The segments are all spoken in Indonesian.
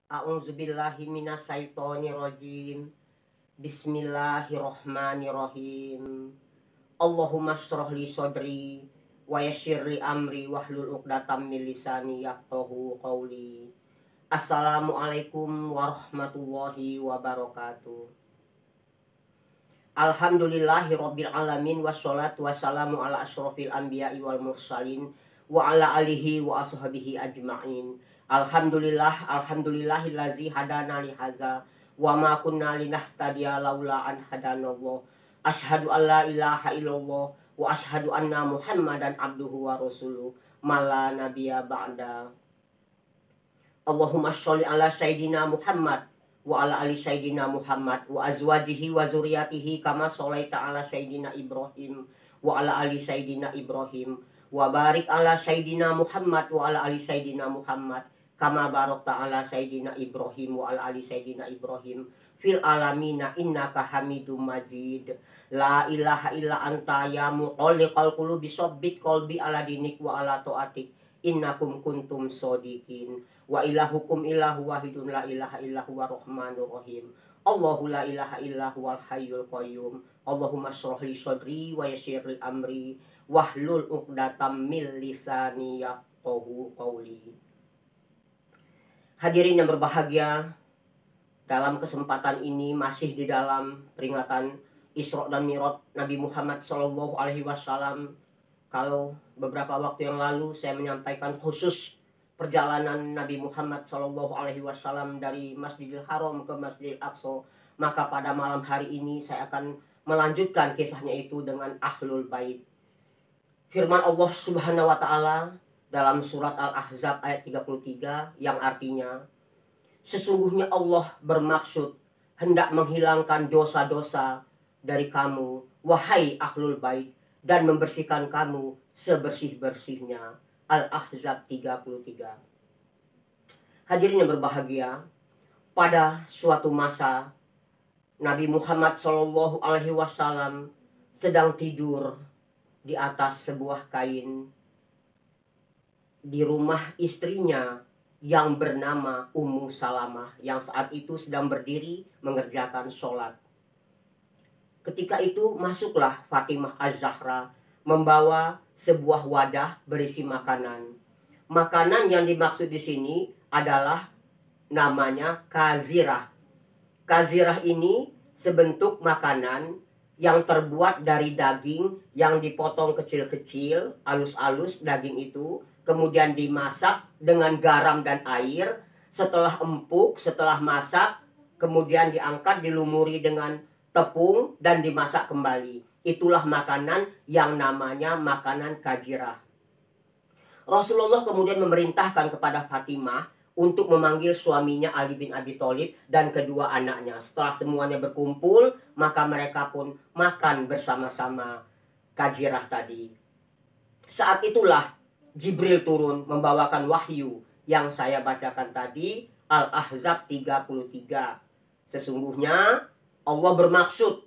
A'udzubillahi minasyaitonirrajim. Bismillahirrohmanirrohim. Allahumma shrah li sodri wa yassir li amri wahlul uqdatam min lisani yafqahu qawli. Assalamualaikum warahmatullahi wabarakatuh. Alhamdulillahi rabbil alamin wassalatu wassalamu ala asyrafil anbiya'i wal mursalin wa ala alihi wa ashabihi ajma'in. Alhamdulillahillazi hadana li hadza wa ma kunna linahtadiya laula an hadanallah. Asyhadu an la ilaha illallah wa asyhadu anna Muhammadan abduhu wa rasuluh mala nabiyya ba'da. Allahumma sholli ala sayyidina Muhammad wa ala ali sayyidina Muhammad wa azwajihi wa zuriyatihi kama sholaita ala sayyidina Ibrahim wa ala ali sayyidina Ibrahim wa barik ala sayyidina Muhammad wa ala ali sayyidina Muhammad kama barakta ala sayyidina Ibrahim wa ala ali sayyidina Ibrahim fil alamina innaka hamidum majid. La ilaha illa anta ya muqalliqal qulubi sabbit qalbi ala dinik wa ala taatik innakum kuntum shodiqin. Wa ilahukum ilahu wahidun la ilaha illahu rahmanur rahim. Allahu la ilaha illahu wal hayyul qayyum. Allahumma shrah li sadri wa yassir li amri wahlul uqdatam min lisani yafqahu qawli. Hadirin yang berbahagia, dalam kesempatan ini masih di dalam peringatan Isra dan Mi'raj Nabi Muhammad SAW. Kalau beberapa waktu yang lalu saya menyampaikan khusus perjalanan Nabi Muhammad SAW dari Masjidil Haram ke Masjidil Aqsa, maka pada malam hari ini saya akan melanjutkan kisahnya itu dengan Ahlul Bait. Firman Allah Subhanahu wa Ta'ala dalam surat Al-Ahzab ayat 33 yang artinya, sesungguhnya Allah bermaksud hendak menghilangkan dosa-dosa dari kamu, wahai Ahlul Bait, dan membersihkan kamu sebersih-bersihnya. Al-Ahzab 33. Hadirin yang berbahagia, pada suatu masa Nabi Muhammad SAW sedang tidur di atas sebuah kain di rumah istrinya yang bernama Ummu Salamah, yang saat itu sedang berdiri mengerjakan sholat. Ketika itu masuklah Fatimah Az-Zahra membawa sebuah wadah berisi makanan. Makanan yang dimaksud di sini adalah namanya kazirah. Kazirah ini sebentuk makanan yang terbuat dari daging yang dipotong kecil-kecil, alus-alus daging itu, kemudian dimasak dengan garam dan air. Setelah empuk, setelah masak, kemudian diangkat, dilumuri dengan tepung dan dimasak kembali. Itulah makanan yang namanya makanan kazirah. Rasulullah kemudian memerintahkan kepada Fatimah untuk memanggil suaminya Ali bin Abi Thalib dan kedua anaknya. Setelah semuanya berkumpul, maka mereka pun makan bersama-sama kazirah tadi. Saat itulah Jibril turun membawakan wahyu yang saya bacakan tadi, Al-Ahzab 33. Sesungguhnya Allah bermaksud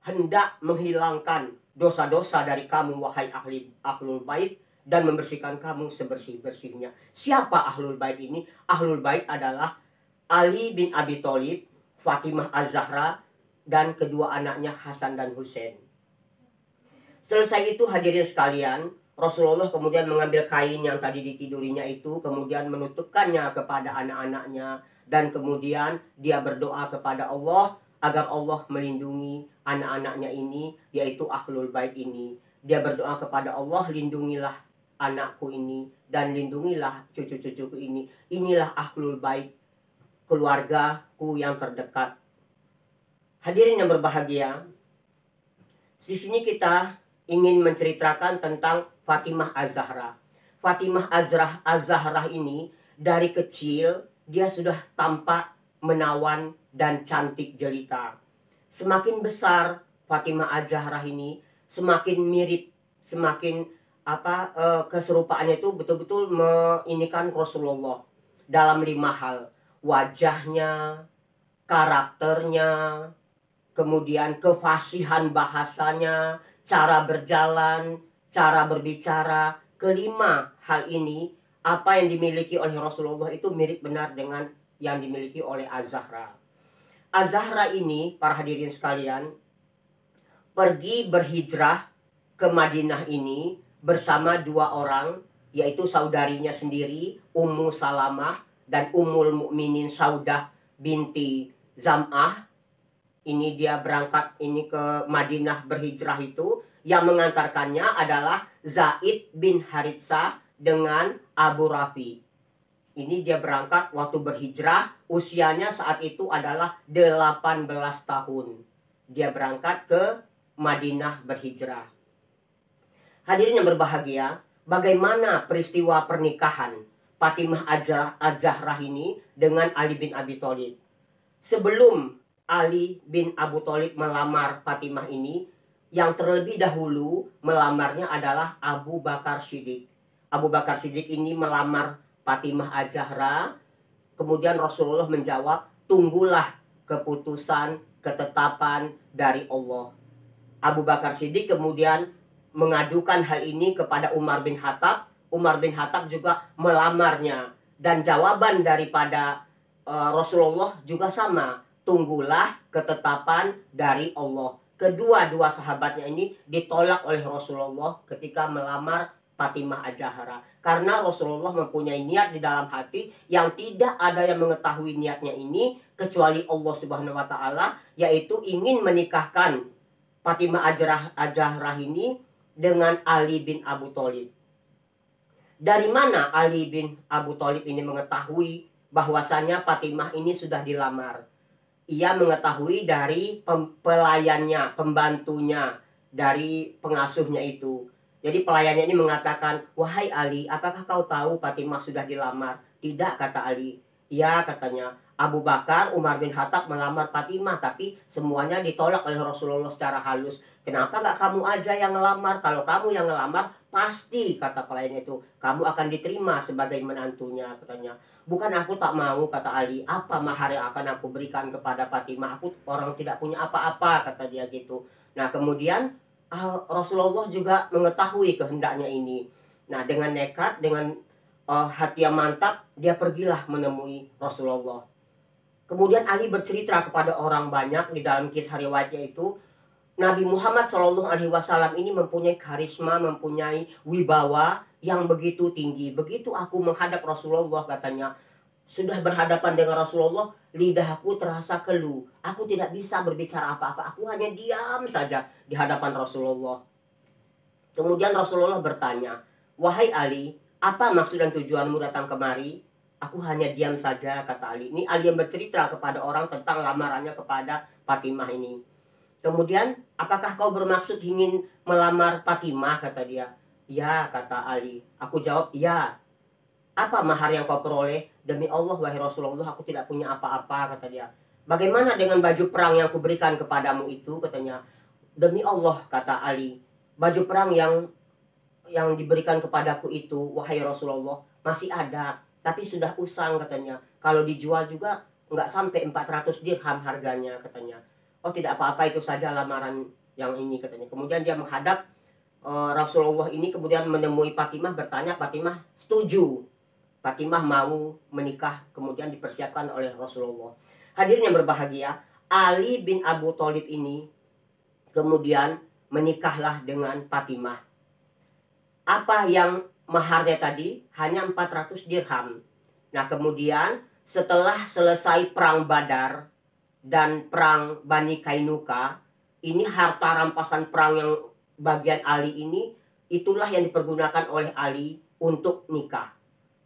hendak menghilangkan dosa-dosa dari kamu, wahai Ahlul Bait, dan membersihkan kamu sebersih-bersihnya. Siapa Ahlul Bait ini? Ahlul Bait adalah Ali bin Abi Thalib, Fatimah Az-Zahra, dan kedua anaknya Hasan dan Husain. Selesai itu hadirin sekalian, Rasulullah kemudian mengambil kain yang tadi ditidurinya itu, kemudian menutupkannya kepada anak-anaknya, dan kemudian dia berdoa kepada Allah agar Allah melindungi anak-anaknya ini, yaitu Ahlul Bait ini. Dia berdoa kepada Allah, lindungilah anakku ini dan lindungilah cucu-cucuku ini. Inilah Ahlul Bait, keluargaku yang terdekat. Hadirin yang berbahagia, di sini kita ingin menceritakan tentang Fatimah Az-Zahra. Fatimah Az-Zahra ini dari kecil dia sudah tampak menawan dan cantik jelita. Semakin besar Fatimah Az-Zahra ini, semakin mirip, semakin keserupaannya itu betul-betul menginikan Rasulullah dalam 5 hal. Wajahnya, karakternya, kemudian kefasihan bahasanya, cara berjalan, cara berbicara. Kelima hal ini, apa yang dimiliki oleh Rasulullah itu mirip benar dengan yang dimiliki oleh Az-Zahra. Az-Zahra ini, para hadirin sekalian, pergi berhijrah ke Madinah ini bersama dua orang, yaitu saudarinya sendiri, Ummu Salamah dan Ummul Mukminin Saudah binti Zam'ah. Ini dia berangkat ini ke Madinah berhijrah itu. Yang mengantarkannya adalah Zaid bin Haritsah dengan Abu Rafi. Ini dia berangkat waktu berhijrah, usianya saat itu adalah 18 tahun. Dia berangkat ke Madinah berhijrah. Hadirin yang berbahagia, bagaimana peristiwa pernikahan Fatimah Az-Zahrah ini dengan Ali bin Abi Thalib? Sebelum Ali bin Abu Thalib melamar Fatimah ini, yang terlebih dahulu melamarnya adalah Abu Bakar Siddiq. Abu Bakar Siddiq ini melamar Fatimah Az-Zahra. Kemudian Rasulullah menjawab, tunggulah keputusan, ketetapan dari Allah. Abu Bakar Siddiq kemudian mengadukan hal ini kepada Umar bin Khattab. Umar bin Khattab juga melamarnya. Dan jawaban daripada Rasulullah juga sama, tunggulah ketetapan dari Allah. Kedua-dua sahabatnya ini ditolak oleh Rasulullah ketika melamar Fatimah Az-Zahra. Karena Rasulullah mempunyai niat di dalam hati yang tidak ada yang mengetahui niatnya ini kecuali Allah Subhanahu wa taala, yaitu ingin menikahkan Fatimah Az-Zahra ini dengan Ali bin Abu Thalib. Dari mana Ali bin Abu Thalib ini mengetahui bahwasanya Fatimah ini sudah dilamar? Ia mengetahui dari pelayannya, pembantunya, dari pengasuhnya itu. Jadi pelayannya ini mengatakan, wahai Ali, apakah kau tahu Fatimah sudah dilamar? Tidak, kata Ali. Ya, katanya, Abu Bakar, Umar bin Khattab melamar Fatimah, tapi semuanya ditolak oleh Rasulullah secara halus. Kenapa gak kamu aja yang ngelamar? Kalau kamu yang ngelamar, pasti, kata pelayannya itu, kamu akan diterima sebagai menantunya, katanya. Bukan aku tak mau, kata Ali, apa mahar yang akan aku berikan kepada Fatimah? Aku orang tidak punya apa-apa, kata dia gitu. Nah, kemudian Rasulullah juga mengetahui kehendaknya ini. Nah, dengan nekat, dengan hati yang mantap, dia pergilah menemui Rasulullah. Kemudian Ali bercerita kepada orang banyak di dalam kisah riwayatnya itu, Nabi Muhammad SAW ini mempunyai karisma, mempunyai wibawa yang begitu tinggi. Begitu aku menghadap Rasulullah, katanya, sudah berhadapan dengan Rasulullah, lidahku terasa keluh. Aku tidak bisa berbicara apa-apa. Aku hanya diam saja di hadapan Rasulullah. Kemudian Rasulullah bertanya, wahai Ali, apa maksud dan tujuanmu datang kemari? Aku hanya diam saja, kata Ali. Ini Ali yang bercerita kepada orang tentang lamarannya kepada Fatimah ini. Kemudian, apakah kau bermaksud ingin melamar Fatimah, kata dia. Ya, kata Ali. Aku jawab, ya. Apa mahar yang kau peroleh? Demi Allah, wahai Rasulullah, aku tidak punya apa-apa, kata dia. Bagaimana dengan baju perang yang kuberikan kepadamu itu, katanya. Demi Allah, kata Ali, baju perang yang diberikan kepadaku itu, wahai Rasulullah, masih ada, tapi sudah usang, katanya. Kalau dijual juga nggak sampai 400 dirham harganya, katanya. Oh, tidak apa-apa, itu saja lamaran yang ini, katanya. Kemudian dia menghadap Rasulullah ini, kemudian menemui Fatimah, bertanya. Fatimah setuju. Fatimah mau menikah, kemudian dipersiapkan oleh Rasulullah. Hadirin yang berbahagia, Ali bin Abu Thalib ini kemudian menikahlah dengan Fatimah. Apa yang maharnya tadi? Hanya 400 dirham. Nah, kemudian setelah selesai perang Badar dan perang Bani Kainuka, ini harta rampasan perang yang bagian Ali ini, itulah yang dipergunakan oleh Ali untuk nikah.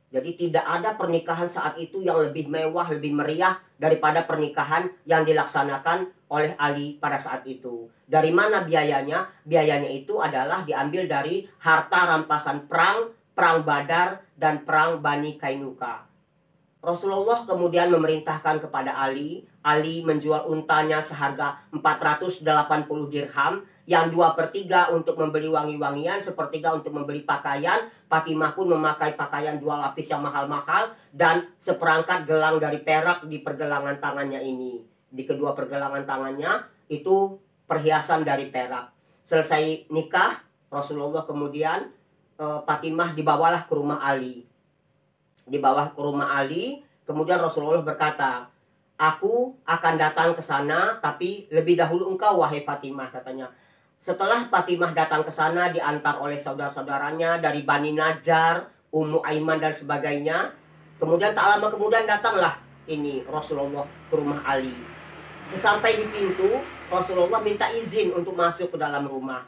Jadi tidak ada pernikahan saat itu yang lebih mewah, lebih meriah daripada pernikahan yang dilaksanakan oleh Ali pada saat itu. Dari mana biayanya? Biayanya itu adalah diambil dari harta rampasan perang, perang Badar, dan perang Bani Kainuka. Rasulullah kemudian memerintahkan kepada Ali menjual untanya seharga 480 dirham, yang 2/3 untuk membeli wangi-wangian, 1/3 untuk membeli pakaian. Fatimah pun memakai pakaian 2 lapis yang mahal-mahal, dan seperangkat gelang dari perak di pergelangan tangannya ini. Di kedua pergelangan tangannya itu perhiasan dari perak. Selesai nikah, Rasulullah kemudian Fatimah dibawalah ke rumah Ali. Dibawa ke rumah Ali, Kemudian Rasulullah berkata, aku akan datang ke sana, tapi lebih dahulu engkau wahai Fatimah, katanya. Setelah Fatimah datang ke sana diantar oleh saudara-saudaranya dari Bani Najjar, Ummu Aiman dan sebagainya. Kemudian tak lama kemudian datanglah ini Rasulullah ke rumah Ali. Sesampai di pintu, Rasulullah minta izin untuk masuk ke dalam rumah.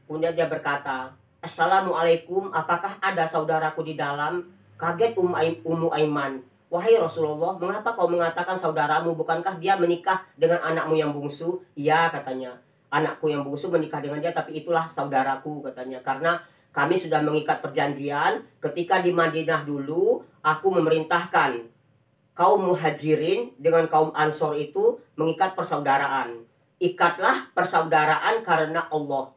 Kemudian dia berkata, Assalamualaikum, apakah ada saudaraku di dalam? Kaget Ummu Aiman. Wahai Rasulullah, mengapa kau mengatakan saudaramu? Bukankah dia menikah dengan anakmu yang bungsu? Iya, katanya. Anakku yang bungsu menikah dengan dia, tapi itulah saudaraku, katanya. Karena kami sudah mengikat perjanjian ketika di Madinah dulu, aku memerintahkan kaum muhajirin dengan kaum ansor itu mengikat persaudaraan. Ikatlah persaudaraan karena Allah.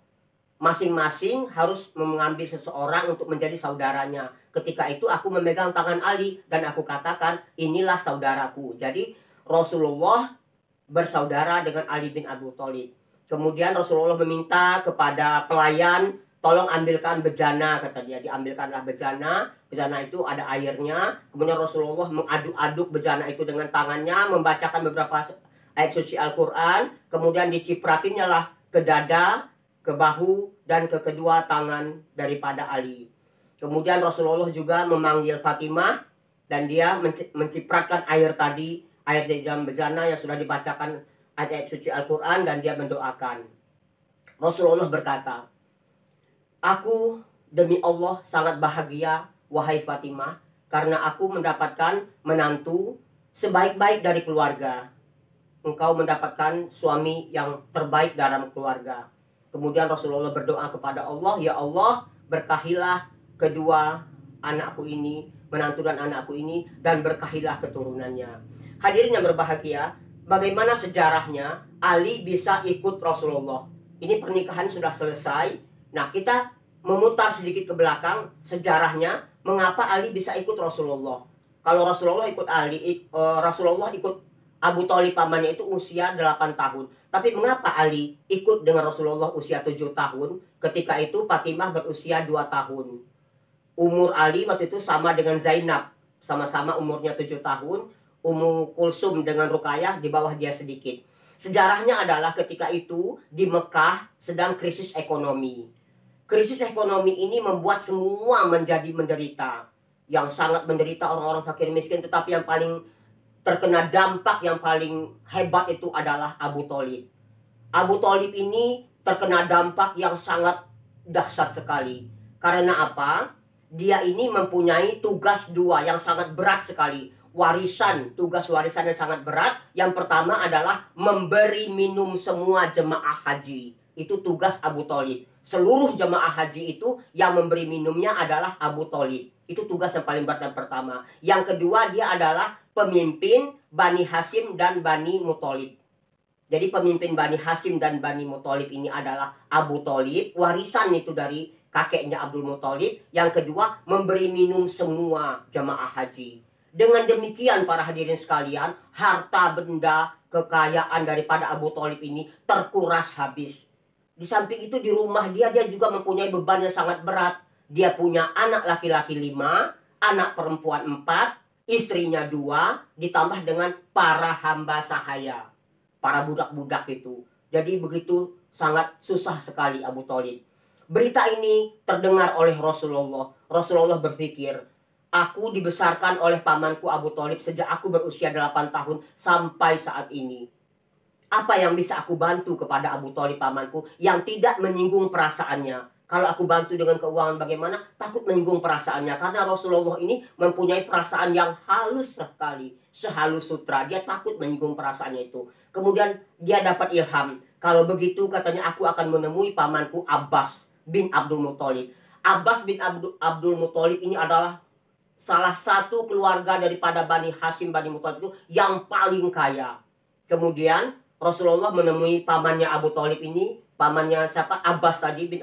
Masing-masing harus mengambil seseorang untuk menjadi saudaranya. Ketika itu aku memegang tangan Ali dan aku katakan, inilah saudaraku. Jadi Rasulullah bersaudara dengan Ali bin Abi Thalib. Kemudian Rasulullah meminta kepada pelayan, tolong ambilkan bejana, kata dia. Diambilkanlah bejana. Bejana itu ada airnya. Kemudian Rasulullah mengaduk-aduk bejana itu dengan tangannya, membacakan beberapa ayat suci Al-Quran. Kemudian dicipratinnya lah ke dada, ke bahu, dan ke kedua tangan daripada Ali. Kemudian Rasulullah juga memanggil Fatimah, dan dia mencipratkan air tadi, air di dalam bejana yang sudah dibacakan ayat suci Al-Quran, dan dia mendoakan. Rasulullah berkata, aku demi Allah sangat bahagia, wahai Fatimah, karena aku mendapatkan menantu sebaik-baik dari keluarga. Engkau mendapatkan suami yang terbaik dalam keluarga. Kemudian Rasulullah berdoa kepada Allah, ya Allah, berkahilah kedua anakku ini, menantu dan anakku ini, dan berkahilah keturunannya. Hadirin yang berbahagia, bagaimana sejarahnya Ali bisa ikut Rasulullah? Ini pernikahan sudah selesai. Nah, kita memutar sedikit ke belakang sejarahnya, mengapa Ali bisa ikut Rasulullah. Kalau Rasulullah ikut Ali, Rasulullah ikut Abu Thalib pamannya itu usia 8 tahun. Tapi mengapa Ali ikut dengan Rasulullah usia 7 tahun? Ketika itu Fatimah berusia 2 tahun. Umur Ali waktu itu sama dengan Zainab. Sama-sama umurnya 7 tahun. Ummu Kulsum dengan Ruqayyah di bawah dia sedikit. Sejarahnya adalah ketika itu di Mekah sedang krisis ekonomi. Krisis ekonomi ini membuat semua menjadi menderita. Yang sangat menderita orang-orang fakir miskin, tetapi yang paling terkena dampak yang paling hebat itu adalah Abu Thalib. Abu Thalib ini terkena dampak yang sangat dahsyat sekali. Karena apa? Dia ini mempunyai tugas dua yang sangat berat sekali. Tugas warisan yang sangat berat. Yang pertama adalah memberi minum semua jemaah haji. Itu tugas Abu Thalib. Seluruh jemaah haji itu yang memberi minumnya adalah Abu Thalib. Itu tugas yang paling berat yang pertama. Yang kedua, dia adalah pemimpin Bani Hashim dan Bani Muthalib. Jadi pemimpin Bani Hashim dan Bani Muthalib ini adalah Abu Thalib. Warisan itu dari kakeknya Abdul Muthalib. Yang kedua, memberi minum semua jemaah haji. Dengan demikian para hadirin sekalian, harta benda, kekayaan daripada Abu Thalib ini terkuras habis. Di samping itu di rumah dia juga mempunyai beban yang sangat berat. Dia punya anak laki-laki 5, anak perempuan 4, istrinya 2, ditambah dengan para hamba sahaya, para budak-budak itu. Jadi begitu sangat susah sekali Abu Thalib. Berita ini terdengar oleh Rasulullah. Rasulullah berpikir, aku dibesarkan oleh pamanku Abu Thalib sejak aku berusia 8 tahun sampai saat ini. Apa yang bisa aku bantu kepada Abu Thalib pamanku yang tidak menyinggung perasaannya? Kalau aku bantu dengan keuangan bagaimana? Takut menyinggung perasaannya. Karena Rasulullah ini mempunyai perasaan yang halus sekali. Sehalus sutra. Dia takut menyinggung perasaannya itu. Kemudian dia dapat ilham. Kalau begitu katanya aku akan menemui pamanku Abbas bin Abdul Muthalib. Abbas bin Abdul Muthalib ini adalah salah satu keluarga daripada Bani Hashim, Bani Muthalib itu yang paling kaya. Kemudian Rasulullah menemui pamannya Abu Thalib ini. Pamannya siapa? Abbas tadi bin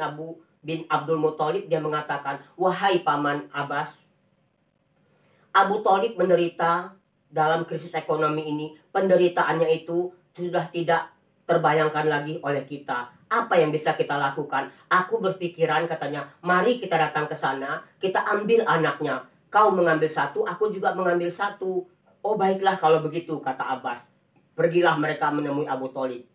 Abdul Muthalib. Dia mengatakan, wahai paman Abbas, Abu Thalib menderita dalam krisis ekonomi ini. Penderitaannya itu sudah tidak terbayangkan lagi oleh kita. Apa yang bisa kita lakukan? Aku berpikiran katanya, mari kita datang ke sana, kita ambil anaknya. Kau mengambil satu, aku juga mengambil satu. Oh baiklah kalau begitu, kata Abbas. Pergilah mereka menemui Abu Thalib.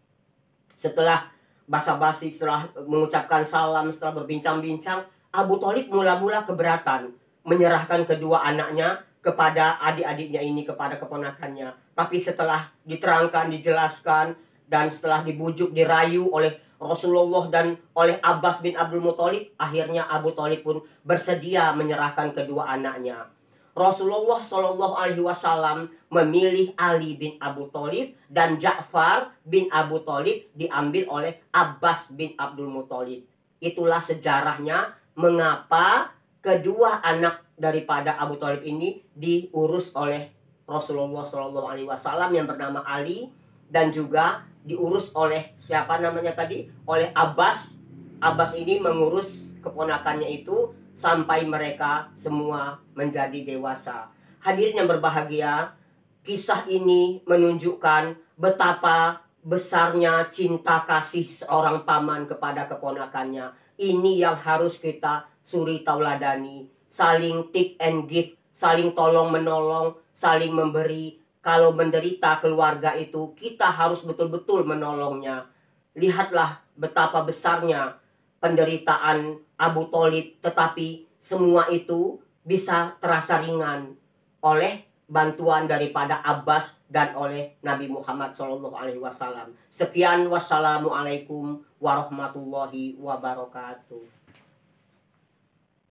Setelah basa-basi, setelah mengucapkan salam, setelah berbincang-bincang, Abu Thalib mula-mula keberatan menyerahkan kedua anaknya kepada adik-adiknya ini, kepada keponakannya. Tapi setelah diterangkan, dijelaskan, dan setelah dibujuk, dirayu oleh Rasulullah dan oleh Abbas bin Abdul Muthalib, akhirnya Abu Thalib pun bersedia menyerahkan kedua anaknya. Rasulullah Shallallahu Alaihi Wasallam memilih Ali bin Abu Thalib dan Ja'far bin Abu Thalib diambil oleh Abbas bin Abdul Muthalib. Itulah sejarahnya mengapa kedua anak daripada Abu Thalib ini diurus oleh Rasulullah Shallallahu Alaihi Wasallam yang bernama Ali, dan juga diurus oleh siapa namanya tadi, oleh Abbas. Abbas ini mengurus keponakannya itu sampai mereka semua menjadi dewasa. Hadirin yang berbahagia, kisah ini menunjukkan betapa besarnya cinta kasih seorang paman kepada keponakannya. Ini yang harus kita suri tauladani. Saling take and give, saling tolong menolong, saling memberi. Kalau menderita keluarga itu, kita harus betul-betul menolongnya. Lihatlah betapa besarnya penderitaan Abu Thalib, tetapi semua itu bisa terasa ringan oleh bantuan daripada Abbas dan oleh Nabi Muhammad SAW. Sekian, wassalamualaikum warahmatullahi wabarakatuh.